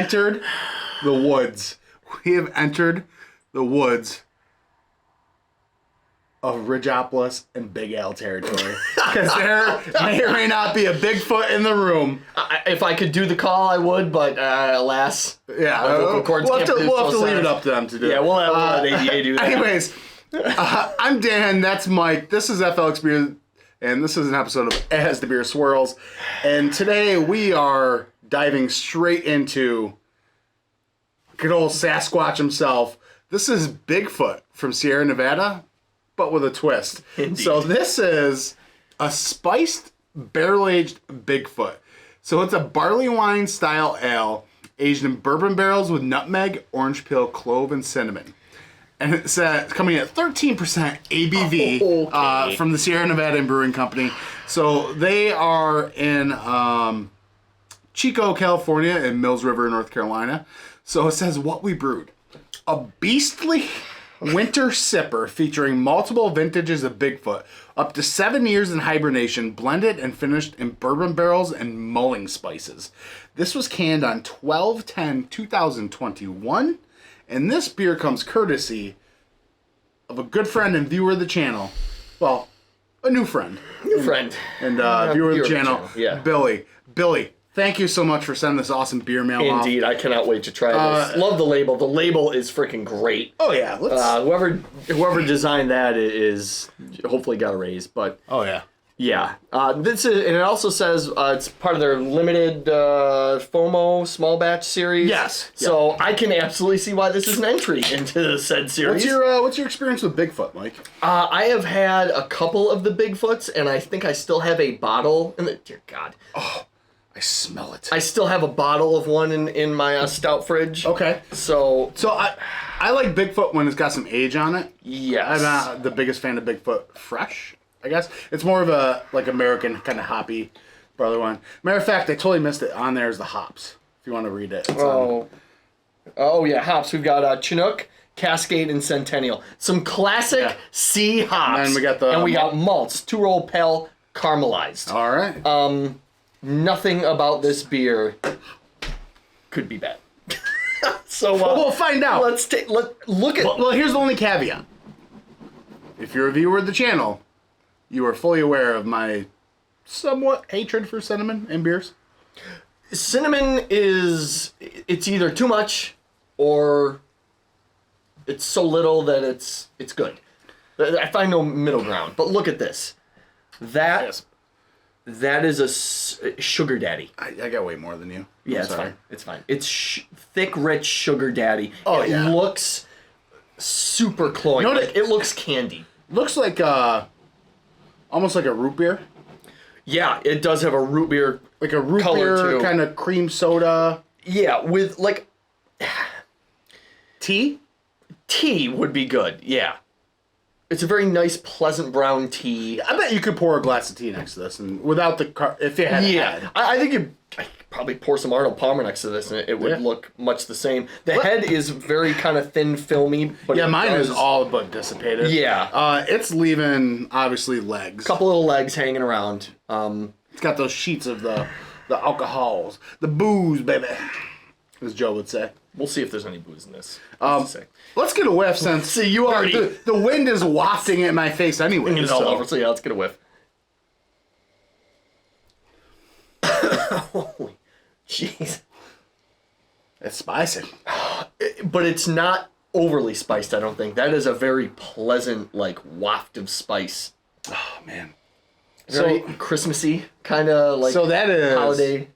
entered the woods. We have entered the woods of Ridgeopolis and Big Al territory. Because there may or may not be a Bigfoot in the room. If I could do the call, I would, but alas. Yeah, we'll have to leave it up to them to do. Yeah, we'll let ADA do that. Anyways, I'm Dan, that's Mike. This is FLX Beer, and this is an episode of As the Beer Swirls. And today we are diving straight into good old Sasquatch himself. This is Bigfoot from Sierra Nevada, but with a twist. Indeed. So this is a spiced barrel-aged Bigfoot. So it's a Barleywine style ale aged in bourbon barrels with nutmeg, orange peel, clove, and cinnamon. And it's coming at 13% ABV okay. From the Sierra Nevada Brewing Company. So they are in Chico, California, and Mills River, North Carolina. So it says what we brewed. A beastly winter sipper featuring multiple vintages of Bigfoot, up to 7 years in hibernation, blended and finished in bourbon barrels and mulling spices. This was canned on 12/10/2021, and this beer comes courtesy of a good friend and viewer of the channel. Well, a new friend. And viewer of the channel, yeah. Billy. Billy, thank you so much for sending this awesome beer mail off. Indeed, I cannot wait to try this. Love the label. The label is freaking great. Oh yeah, whoever designed that is hopefully got a raise. But oh yeah, yeah. This is, and it also says it's part of their limited FOMO small batch series. Yes. So I can absolutely see why this is an entry into the said series. What's your experience with Bigfoot, Mike? I have had a couple of the Bigfoots, and I think I still have a bottle. Dear God. Oh. I smell it. I still have a bottle of one in my stout fridge. Okay. So I like Bigfoot when it's got some age on it. Yes. I'm not the biggest fan of Bigfoot fresh, I guess. It's more of a American kind of hoppy barley wine. Matter of fact, I totally missed it. On there is the hops. If you want to read it. Oh yeah, hops. We've got Chinook, Cascade, and Centennial. Some classic C hops. And we got malts, 2-roll pale, caramelized. All right. Nothing about this beer could be bad. So we'll find out. Let's look at. Well, here's the only caveat. If you're a viewer of the channel, you are fully aware of my somewhat hatred for cinnamon in beers. Cinnamon it's either too much or it's so little that it's good. I find no middle ground. But look at this. That is a sugar daddy. I got way more than you. Yeah, it's fine. It's fine. It's thick, rich sugar daddy. Oh, it looks super cloying. You know it looks candy. Looks like almost like a root beer. Yeah, it does have a root beer, like a root color beer too. Kind of cream soda. Yeah, with like tea. Tea would be good. Yeah. It's a very nice, pleasant brown tea. I bet you could pour a glass of tea next to this, and without if it had a head. I think I could probably pour some Arnold Palmer next to this, and it would look much the same. The head is very kind of thin, filmy. But mine is all but dissipated. Yeah. It's leaving, obviously, legs. Couple little legs hanging around. It's got those sheets of the alcohols. The booze, baby, as Joe would say. We'll see if there's any booze in this. Let's get a whiff since see, you already... the wind is wafting in my face anyway. It's all over, so yeah, let's get a whiff. Holy jeez. It's spicy. But it's not overly spiced, I don't think. That is a very pleasant, waft of spice. Oh, man. Very Christmassy, kind of so that is holiday.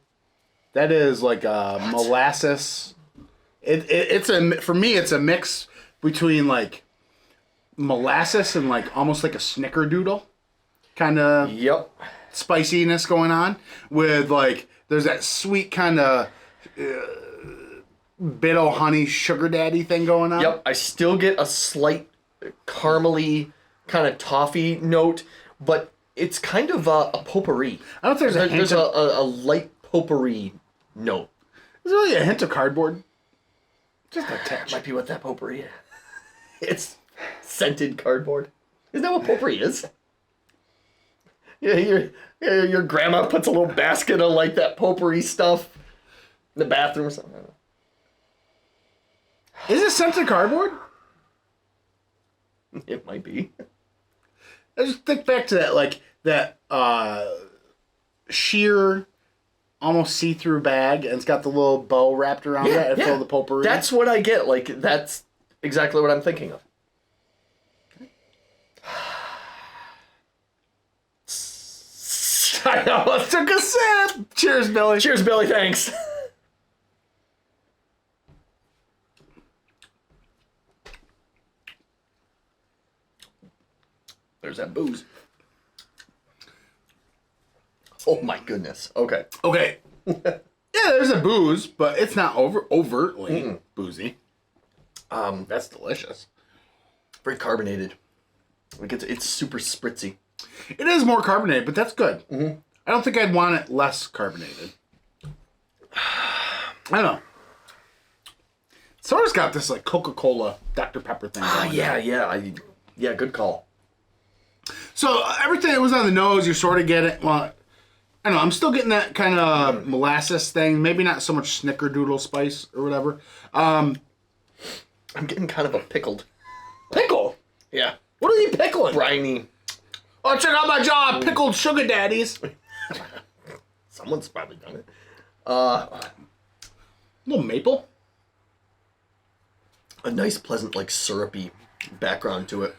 That is like a molasses... For me, it's a mix between molasses and almost like a snickerdoodle kind of spiciness going on with there's that sweet kind of bit of honey sugar daddy thing going on. Yep, I still get a slight caramely kind of toffee note, but it's kind of a potpourri. I don't think there's a light potpourri note. Is there really a hint of cardboard? Just a touch. Might be what that potpourri is. It's scented cardboard. Isn't that what potpourri is? Yeah, your grandma puts a little basket of that potpourri stuff in the bathroom or something. Is it scented cardboard? It might be. I just think back to that sheer, almost see-through bag, and it's got the little bow wrapped around it and full of the potpourri. That's what I get. Like, that's exactly what I'm thinking of. I almost took a sip. Cheers, Billy. Cheers, Billy. Thanks. There's that booze. Oh my goodness. Okay. Okay. Yeah, there's a booze, but it's not overtly boozy. That's delicious. Very carbonated. Like it's super spritzy. It is more carbonated, but that's good. Mm-hmm. I don't think I'd want it less carbonated. I don't know. Soda's got this like Coca-Cola Dr. Pepper thing going. Yeah, good call. So everything that was on the nose, you sort of get it. Well, I don't know. I'm still getting that kind of molasses thing. Maybe not so much snickerdoodle spice or whatever. I'm getting kind of a pickled. Pickle? Yeah. What are you pickling? Briny. Oh, check out my job. Pickled sugar daddies. Someone's probably done it. A little maple. A nice, pleasant, like syrupy background to it.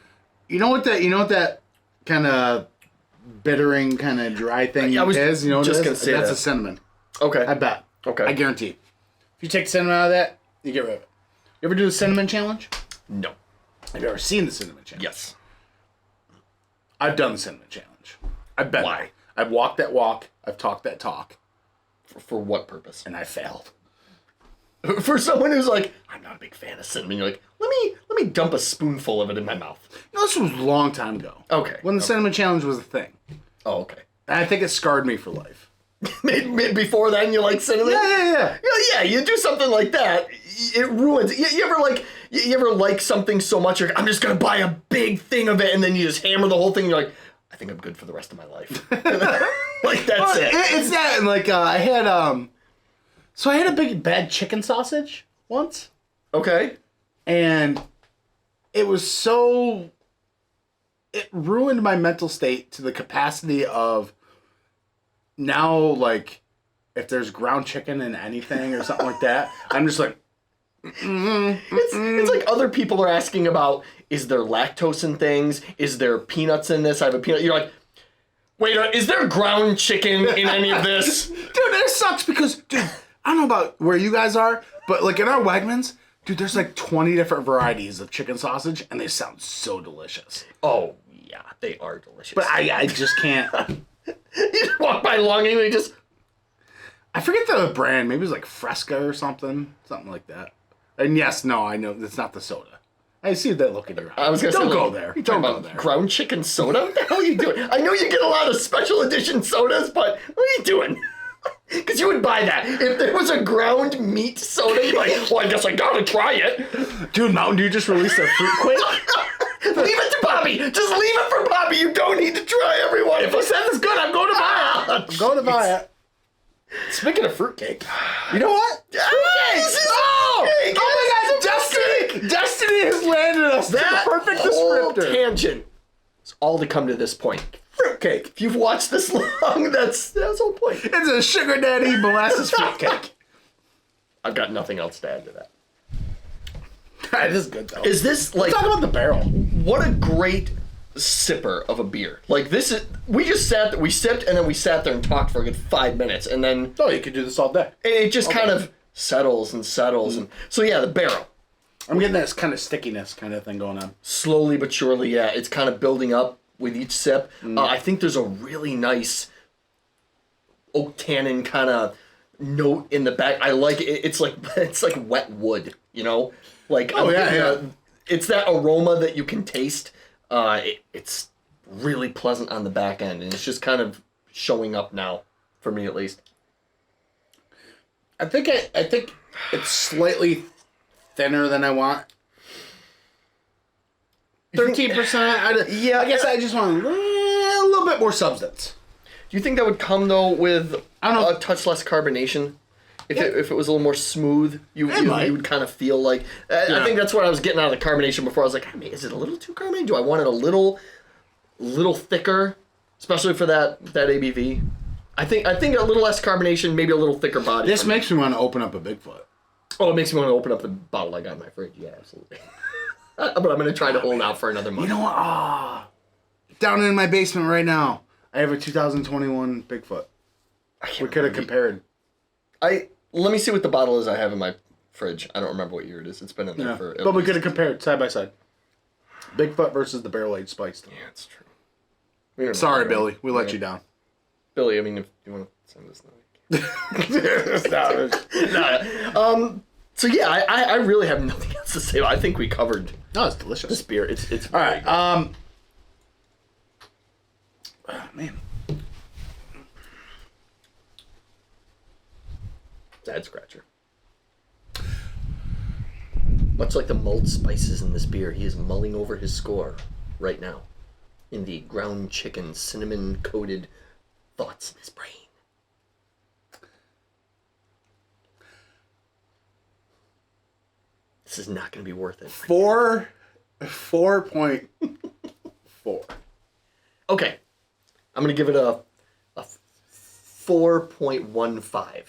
You know what that kind of bittering, kind of dry thing is? You know what just it gonna is? say That's that. a cinnamon. Okay. I bet. Okay. I guarantee. If you take cinnamon out of that, you get rid of it. You ever do the cinnamon challenge? No. Have you ever seen the cinnamon challenge? Yes. I've done the cinnamon challenge. I've been Why? there. I've walked that walk. I've talked that talk. For what purpose? And I failed. For someone who's like, I'm not a big fan of cinnamon, you're like, let me dump a spoonful of it in my mouth. No, this was a long time ago. Okay. When the cinnamon challenge was a thing. Oh, okay. And I think it scarred me for life. Before then, you like cinnamon? Yeah. Yeah, you do something like that, it ruins. You ever like something so much, you're like, I'm just gonna buy a big thing of it, and then you just hammer the whole thing, and you're like, I think I'm good for the rest of my life. Like, that's it. It's that, and like, I had a big bad chicken sausage once. Okay. And it ruined my mental state to the capacity of now, like, if there's ground chicken in anything or something like that, I'm just like, It's like other people are asking about, is there lactose in things? Is there peanuts in this? I have a peanut. You're like, wait, is there ground chicken in any of this? Dude, it sucks because, dude, I don't know about where you guys are, but like in our Wegmans, dude, there's like 20 different varieties of chicken sausage, and they sound so delicious. Oh, yeah, they are delicious. But I just can't. You just walk by long and you just... I forget the brand. Maybe it was like Fresca or something like that. And yes, no, I know it's not the soda. I see that look in your eye. I was gonna say, don't go like, there. You Don't talking go about there. ground chicken soda? What the hell are you doing? I know you get a lot of special edition sodas, but what are you doing? Because you would buy that. If there was a ground meat soda, you'd be like, well, I guess I gotta try it. Dude, Mountain Dew just released their fruit quake. Leave it to Bobby. Just leave it for Bobby. You don't need to try everyone. If he says it's good, I'm going to buy it. I'm going to buy it. Speaking of fruitcake, You know what? Fruitcake! Oh my God, Destiny! Destiny has landed us that the perfect whole descriptor. tangent is all to come to this point. Fruitcake. If you've watched this long, that's the whole point. It's a sugar daddy molasses fruitcake. I've got nothing else to add to that. This is good though. Is this like... Talk about the barrel. What a great sipper of a beer. Like, this is... We sipped, and then we sat there and talked for a good 5 minutes, and then... Oh, you could do this all day. It just kind of settles and settles. And so, yeah, the barrel. I'm getting this kind of stickiness kind of thing going on. Slowly but surely, yeah, it's kind of building up with each sip. I think there's a really nice oak tannin kind of note in the back. I like it. It's like wet wood, you know? Like, it's that aroma that you can taste. It's really pleasant on the back end, and it's just kind of showing up now, for me at least. I think it's slightly thinner than I want. 13%. Yeah, I guess I just want a little bit more substance. Do you think that would come, though, with I don't know. a touch less carbonation? If it was a little more smooth, you would kind of feel like... I think that's what I was getting out of the carbonation before. I was like, I mean, is it a little too carbonated? Do I want it a little thicker, especially for that ABV? I think a little less carbonation, maybe a little thicker body. This makes me want to open up a Bigfoot. Oh, it makes me want to open up the bottle I got in my fridge. Yeah, absolutely. But I'm going to try to hold out for another month. You know what? Down in my basement right now, I have a 2021 Bigfoot. We could have compared. Let me see what the bottle is I have in my fridge. I don't remember what year it is. It's been in there for... But we could have compared side by side. Bigfoot versus the barrel-aged spiced. Yeah, it's true. Sorry, Billy. We let you down. Billy, I mean, if you want to send us no. So yeah, I really have nothing else to say. I think we covered. No, it's delicious. This beer, it's all right. Oh, man, head scratcher. Much like the mulled spices in this beer, he is mulling over his score right now in the ground chicken cinnamon coated thoughts in his brain. This is not going to be worth it. 4.4. Okay. I'm going to give it a 4.15.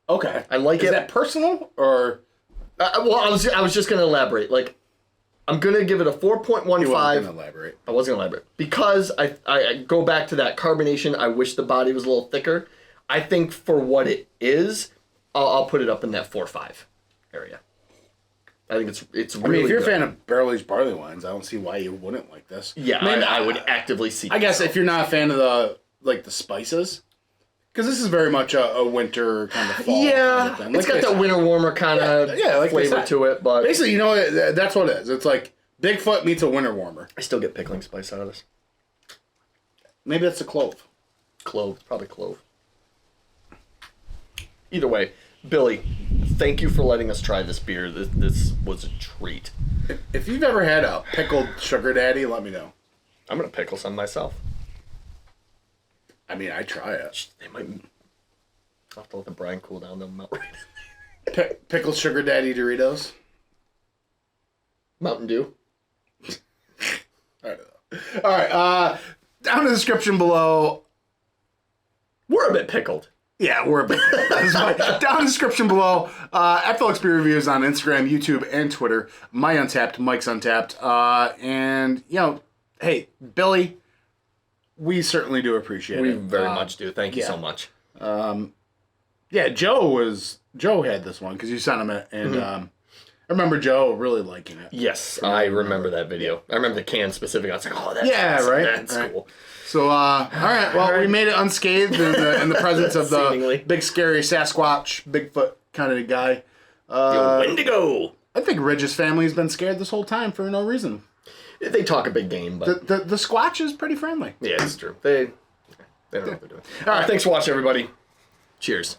Okay. I like it. Is that personal or? Well, I was just going to elaborate. Like, I'm going to give it a 4.15. You wasn't going to elaborate. I wasn't going to elaborate. Because I go back to that carbonation. I wish the body was a little thicker. I think for what it is, I'll put it up in that 4.5 area. I think it's really if you're good. a fan of barrel-aged barley wines, I don't see why you wouldn't like this. Yeah, I would actively seek I guess if you're not a fan of the spices, because this is very much a winter kind of fall. Yeah, kind of thing. it's got that winter warmer kind of flavor to it. But basically, you know, that's what it is. It's like Bigfoot meets a winter warmer. I still get pickling spice out of this. Maybe that's a clove. Clove, probably clove. Either way, Billy, thank you for letting us try this beer. This was a treat. If you've ever had a pickled sugar daddy, let me know. I'm gonna pickle some myself. I mean, I try it. They might. I'll have to let the brine cool down. They'll melt right in. Pickled sugar daddy Doritos. Mountain Dew. All right. Down in the description below. We're a bit pickled. Yeah, we're a bit. Down in the description below, FLX Beer Reviews on Instagram, YouTube, and Twitter. My Untappd, Mike's Untappd. And, you know, hey, Billy, we certainly do appreciate it. We very much do. Thank you so much. Yeah, Joe had this one because you sent him it. And I remember Joe really liking it. Yes, I remember that video. I remember the can specifically. I was like, oh, that's awesome. Right? That's cool. So, all right. Well, we made it unscathed in the presence of the big, scary Sasquatch, Bigfoot kind of guy. Wendigo. I think Ridge's family's been scared this whole time for no reason. They talk a big game, but... The Squatch is pretty friendly. Yeah, it's true. They don't know what they're doing. All right, thanks for watching, everybody. Cheers.